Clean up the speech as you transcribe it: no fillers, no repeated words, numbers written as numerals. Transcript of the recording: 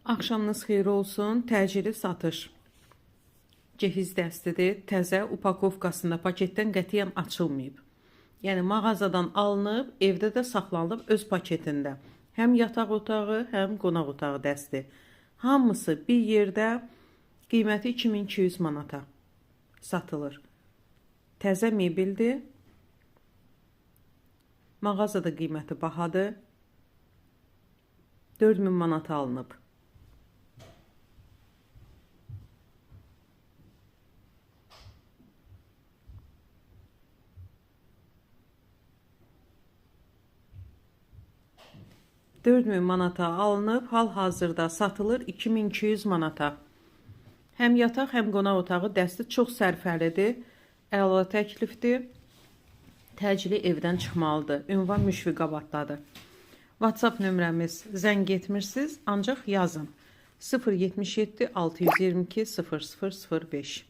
Axşamınız xeyir olsun. Təcili satış. Cehiz dəstidir. Təzə upakovkasında paketdən qətiyyən açılmayıb. Yəni mağazadan alınıb, evdə də saxlanılıb öz paketində. Həm yataq otağı, həm qonaq otağı dəsti. Hamısı bir yerdə qiyməti 2200 manata satılır. Təzə mebeldir. Mağazada qiyməti bahadır. 4000 manata alınıb. manata alınıb, hal-hazırda satılır 2200 manata. Həm yataq, həm qonaq otağı dəsti çox sərfəlidir, əla təklifdir. Təcili evdən çıxmalıdır. Ünvan Müşfiqabaddadır. WhatsApp nömrəmiz zəng etmirsiniz, ancaq yazın. 077 622 0005.